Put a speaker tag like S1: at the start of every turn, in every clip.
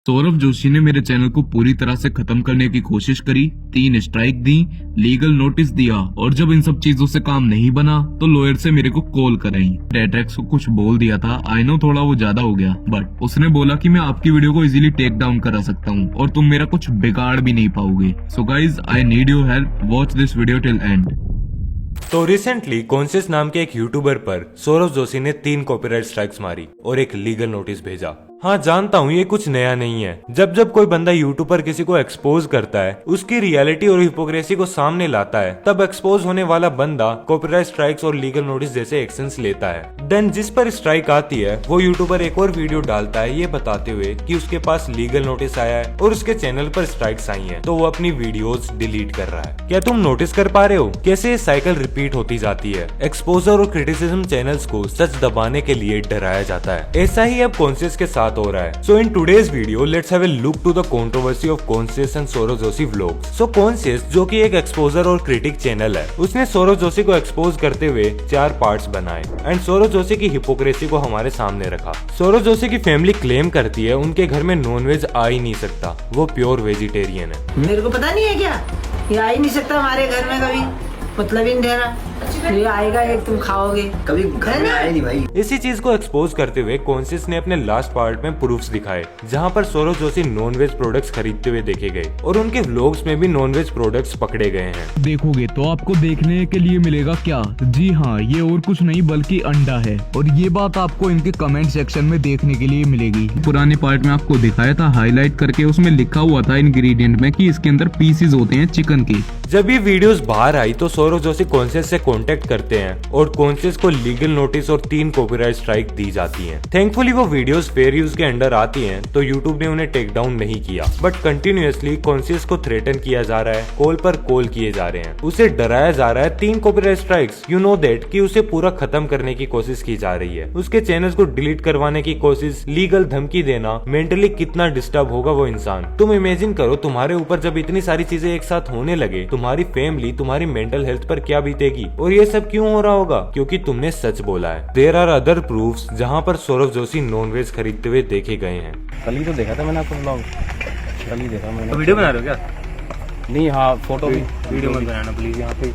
S1: सौरभ जोशी ने मेरे चैनल को पूरी तरह से खत्म करने की कोशिश करी, 3 स्ट्राइक दी, लीगल नोटिस दिया और जब इन सब चीजों से काम नहीं बना तो लॉयर से मेरे को कॉल कराई। डेट्रेक्स को कुछ बोल दिया था, आई नो थोड़ा वो ज्यादा हो गया, बट उसने बोला कि मैं आपकी वीडियो को इजीली टेक डाउन करा सकता हूँ और तुम मेरा कुछ बिगाड़ भी नहीं पाओगे। So guys, I need your help, watch this video till and.
S2: तो रिसेंटली कॉन्शियस नाम के एक यूट्यूबर पर सौरभ जोशी ने 3 कॉपीराइट स्ट्राइक्स मारी और एक लीगल नोटिस भेजा। हाँ, जानता हूँ ये कुछ नया नहीं है। जब जब कोई बंदा यूट्यूब पर किसी को एक्सपोज करता है, उसकी रियलिटी और हिपोक्रेसी को सामने लाता है, तब एक्सपोज होने वाला बंदा कॉपीराइट स्ट्राइक्स और लीगल नोटिस जैसे एक्शंस लेता है। देन जिस पर स्ट्राइक आती है वो यूट्यूबर एक और वीडियो डालता है ये बताते हुए कि उसके पास लीगल नोटिस आया है और उसके चैनल पर स्ट्राइक्स आई हैं, तो वो अपनी वीडियोस डिलीट कर रहा है। क्या तुम नोटिस कर पा रहे हो कैसे ये साइकिल रिपीट होती जाती है? एक्सपोजर और क्रिटिसिज्म चैनल्स को सच दबाने के लिए डराया जाता है। ऐसा ही अब कॉन्शियस के साथ हो रहा है। So in today's video, let's have a look to the controversy of Conscious and Saurabh Joshi vlogs. So Conscious, जो कि एक एक्सपोजर और क्रिटिक चैनल है, उसने सौरभ जोशी को एक्सपोज करते हुए 4 पार्ट्स बनाए एंड सौरभ जोशी की हिपोक्रेसी को हमारे सामने रखा। सौरभ जोशी की फैमिली क्लेम करती है उनके घर में नॉनवेज आ ही नहीं सकता, वो प्योर वेजिटेरियन है।
S3: मेरे को पता नहीं है क्या, ये आ ही नहीं सकता हमारे घर में कभी, मतलब ही नहीं दे रहा। ये आएगा एक तुम खाओगे, कभी घर में आए नहीं भाई।
S2: इसी चीज को एक्सपोज करते हुए कॉन्शियस ने अपने लास्ट पार्ट में प्रूफ्स दिखाए, जहां पर सौरभ जोशी नॉनवेज प्रोडक्ट्स खरीदते हुए देखे गए और उनके व्लॉग्स में भी नॉनवेज प्रोडक्ट्स पकड़े गए हैं।
S1: देखोगे तो आपको देखने के लिए मिलेगा क्या? जी हाँ, ये और कुछ नहीं बल्कि अंडा है और ये बात आपको इनके कमेंट सेक्शन में देखने के लिए मिलेगी। पुराने पार्ट में आपको दिखाया था हाईलाइट करके, उसमें लिखा हुआ था इंग्रेडिएंट में कि इसके अंदर पीसेस होते हैं चिकन के।
S2: जब ये वीडियोस बाहर आई तो सौरभ जोशी कॉन्शियस से कांटेक्ट करते हैं और कॉन्शियस को लीगल नोटिस और 3 कॉपीराइट स्ट्राइक दी जाती हैं। थैंकफुली वो वीडियोस फेयर यूज के अंडर आती हैं, तो यूट्यूब ने उन्हें टेक डाउन नहीं किया, बट कंटिन्यूअसली कॉन्शियस को थ्रेटन किया जा रहा है, कॉल पर कॉल किए जा रहे हैं, उसे डराया जा रहा है 3 copyright strikes, you know that, कि उसे पूरा खत्म करने की कोशिश की जा रही है, उसके चैनल्स को डिलीट करवाने की कोशिश, लीगल धमकी देना। मेंटली कितना डिस्टर्ब होगा वो इंसान। तुम इमेजिन करो तुम्हारे ऊपर जब इतनी सारी चीजें एक साथ होने लगे, तुम्हारी फैमिली, तुम्हारी मेंटल हेल्थ पर क्या बीतेगी। और ये सब क्यों हो रहा होगा? क्योंकि तुमने सच बोला है। देयर आर अदर प्रूफ्स जहां पर सौरभ जोशी नॉनवेज खरीदते हुए देखे गए हैं।
S4: कल ही तो देखा था मैंने आपको ब्लॉग, कल ही देखा मैंने।
S5: तो वीडियो बना रहे हो क्या?
S4: नहीं, हाँ फोटो भी।
S5: वीडियो मत बनाना प्लीज, यहाँ पे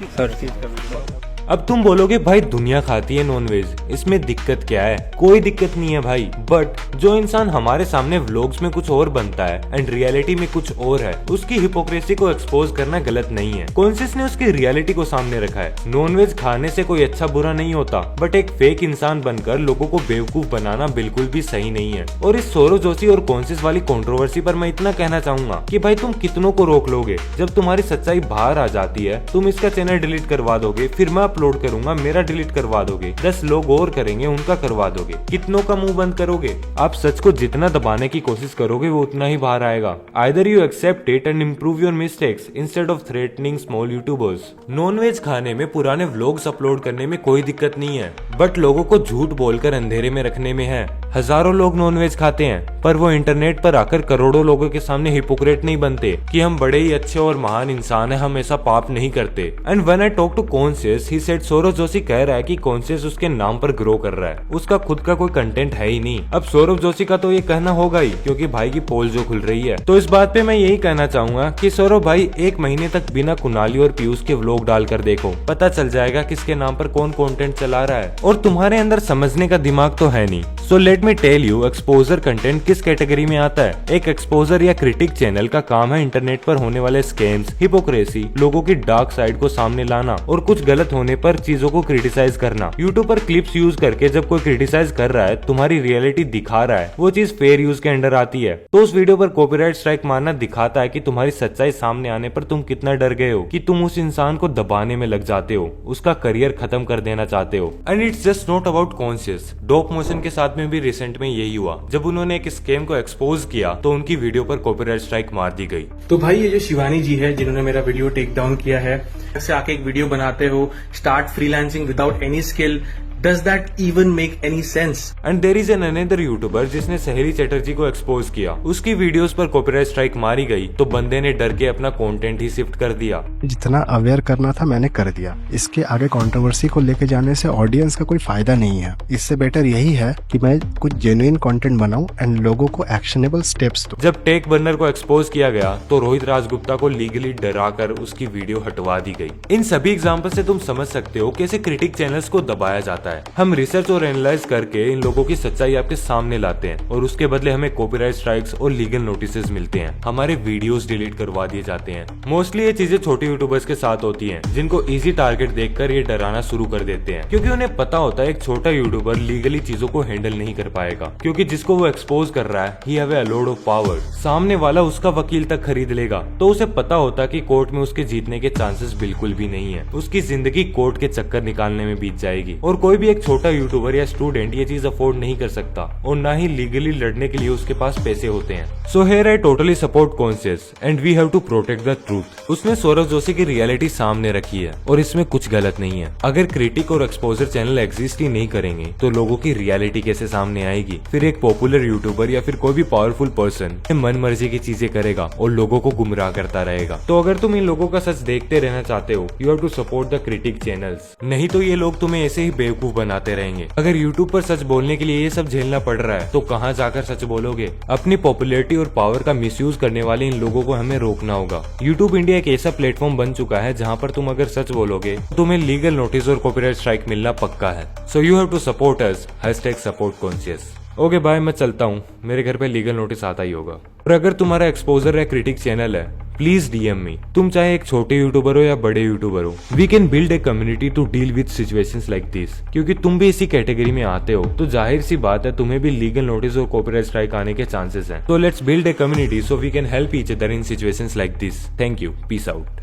S5: सर्च चीज का वीडियो।
S2: अब तुम बोलोगे भाई दुनिया खाती है नॉनवेज, इसमें दिक्कत क्या है? कोई दिक्कत नहीं है भाई, बट जो इंसान हमारे सामने व्लॉग्स में कुछ और बनता है एंड रियलिटी में कुछ और है, उसकी हिपोक्रेसी को एक्सपोज करना गलत नहीं है। कॉन्शियस ने उसकी रियलिटी को सामने रखा है। नॉनवेज खाने से कोई अच्छा बुरा नहीं होता, बट एक फेक इंसान बनकर लोगों को बेवकूफ बनाना बिल्कुल भी सही नहीं है। और इस सौरभ जोशी और कॉन्शियस वाली कंट्रोवर्सी पर मैं इतना कहना चाहूंगा कि भाई तुम कितनों को रोक लोगे? जब तुम्हारी सच्चाई बाहर आ जाती है, तुम इसका चैनल डिलीट करवा दोगे, फिर मैं अपलोड करूंगा, मेरा डिलीट करवा दोगे, 10 लोग और करेंगे, उनका करवा दोगे। कितनों का मुंह बंद करोगे? आप सच को जितना दबाने की कोशिश करोगे वो उतना ही बाहर आएगा। Either you accept it and improve your mistakes instead of threatening small YouTubers. Non veg खाने में, पुराने व्लॉग्स अपलोड करने में कोई दिक्कत नहीं है, बट लोगों को झूठ बोलकर अंधेरे में रखने में है। हजारों लोग नॉनवेज खाते हैं, पर वो इंटरनेट पर आकर करोड़ों लोगों के सामने हिपोक्रेट नहीं बनते कि हम बड़े ही अच्छे और महान इंसान हैं, हम ऐसा पाप नहीं करते। And when I talk to Conscious, he said Saurabh Joshi कह रहा है कि कॉन्शियस उसके नाम पर ग्रो कर रहा है, उसका खुद का कोई कंटेंट है ही नहीं। अब सौरभ जोशी का तो ये कहना होगा ही, क्योंकि भाई की पोल जो खुल रही है। तो इस बात पे मैं यही कहना चाहूंगा कि सौरभ भाई 1 महीने तक बिना कुणाली और पीयूष के व्लॉग डालकर देखो, पता चल जाएगा किसके नाम पर कौन कंटेंट चला रहा है। और तुम्हारे अंदर समझने का दिमाग तो है नहीं। So let me tell you, exposure content किस कैटेगरी में आता है? एक एक्सपोजर या क्रिटिक चैनल का काम है इंटरनेट पर होने वाले स्कैम्स, हिपोक्रेसी, लोगों की डार्क साइड को सामने लाना और कुछ गलत होने पर चीजों को क्रिटिसाइज करना। यूट्यूब पर क्लिप्स यूज करके जब कोई क्रिटिसाइज कर रहा है, तुम्हारी रियलिटी दिखा रहा है, वो चीज फेयर यूज के अंडर आती है, तो उस वीडियो पर कॉपीराइट स्ट्राइक मारना दिखाता है कि तुम्हारी सच्चाई सामने आने पर तुम कितना डर गए हो, कि तुम उस इंसान को दबाने में लग जाते हो, उसका करियर खत्म कर देना चाहते हो। And it's just not about conscious. Dope motion के साथ में भी रिसेंट में यही हुआ। जब उन्होंने एक स्कैम को एक्सपोज किया तो उनकी वीडियो पर कॉपीराइट स्ट्राइक मार दी गई।
S5: तो भाई ये जो शिवानी जी है जिन्होंने मेरा वीडियो टेक डाउन किया है, से आके एक वीडियो बनाते हो, start freelancing without any skill,
S6: Does that even make any sense?
S2: And there is an another YouTuber जिसने सहेली चटर्जी को एक्सपोज किया। उसकी वीडियोस पर कॉपीराइट स्ट्राइक मारी गई तो बंदे ने डर के अपना कंटेंट ही शिफ्ट कर दिया।
S7: जितना अवेयर करना था मैंने कर दिया। इसके आगे कंट्रोवर्सी को लेके जाने से ऑडियंस का कोई फायदा नहीं है। इससे बेटर यही है कि मैं कुछ जेन्युइन कंटेंट बनाऊं एंड लोगों को एक्शनेबल स्टेप्स दूं।
S2: जब टेक बर्नर को एक्सपोज किया गया तो रोहित राजगुप्ता को लीगली डराकर उसकी वीडियो हटवा दी गई। इन सभी एग्जाम्पल से तुम समझ सकते हो कैसे क्रिटिक चैनल्स को दबाया जाता है। हम रिसर्च और एनालाइज करके इन लोगों की सच्चाई आपके सामने लाते हैं और उसके बदले हमें कॉपीराइट स्ट्राइक्स और लीगल नोटिसेस मिलते हैं। हमारे वीडियोस डिलीट करवा दिए जाते हैं। मोस्टली ये चीजें छोटे यूट्यूबर्स के साथ होती हैं, जिनको इजी टारगेट देखकर ये डराना शुरू कर देते हैं, क्योंकि उन्हें पता होता है एक छोटा यूट्यूबर लीगली चीजों को हैंडल नहीं कर पाएगा, क्योंकि जिसको वो एक्सपोज कर रहा है he have a lot of power. सामने वाला उसका वकील तक खरीद लेगा, तो उसे पता होता कि कोर्ट में उसके जीतने के चांसेस बिल्कुल भी नहीं है। उसकी जिंदगी कोर्ट के चक्कर निकालने में बीत जाएगी और कोई भी एक छोटा यूट्यूबर या स्टूडेंट ये चीज अफोर्ड नहीं कर सकता और ना ही लीगली लड़ने के लिए उसके पास पैसे होते हैं। So here I totally support Conscious and we have to protect the truth. उसने सौरव जोशी की रियलिटी सामने रखी है और इसमें कुछ गलत नहीं है। अगर क्रिटिक और एक्सपोजर चैनल एग्जिस्ट ही नहीं करेंगे तो लोगों की रियलिटी कैसे सामने आएगी? फिर एक पॉपुलर यूट्यूबर या फिर कोई भी पावरफुल पर्सन मन मर्जी की चीजें करेगा और लोगों को गुमराह करता रहेगा। तो अगर तुम इन लोगों का सच देखते रहना चाहते हो, you have to support the critic channels, नहीं तो ये लोग तुम्हें ऐसे ही बेवकूफ बनाते रहेंगे। अगर यूट्यूब पर सच बोलने के लिए ये सब झेलना पड़ रहा है तो कहाँ जाकर सच बोलोगे? अपनी पॉपुलैरिटी और पावर का मिसयूज करने वाले इन लोगों को हमें रोकना होगा। यूट्यूब इंडिया एक ऐसा प्लेटफॉर्म बन चुका है जहाँ पर तुम अगर सच बोलोगे तो तुम्हें लीगल नोटिस और कॉपीराइट स्ट्राइक मिलना पक्का है। So you have to support us, #support okay bye, मैं चलता हूँ, मेरे घर पे लीगल नोटिस आता ही होगा। और अगर तुम्हारा एक्सपोजर या क्रिटिक चैनल है, प्लीज डीएम मी। तुम चाहे एक छोटे यूट्यूबर हो या बड़े यूट्यूबर हो, we can build a community to deal with situations like this. क्योंकि तुम भी इसी कैटेगरी में आते हो तो जाहिर सी बात है तुम्हें भी लीगल नोटिस और कॉपीराइट स्ट्राइक आने के चांसेस हैं। तो let's build a community so we can help each other in situations like this. Thank you, peace out.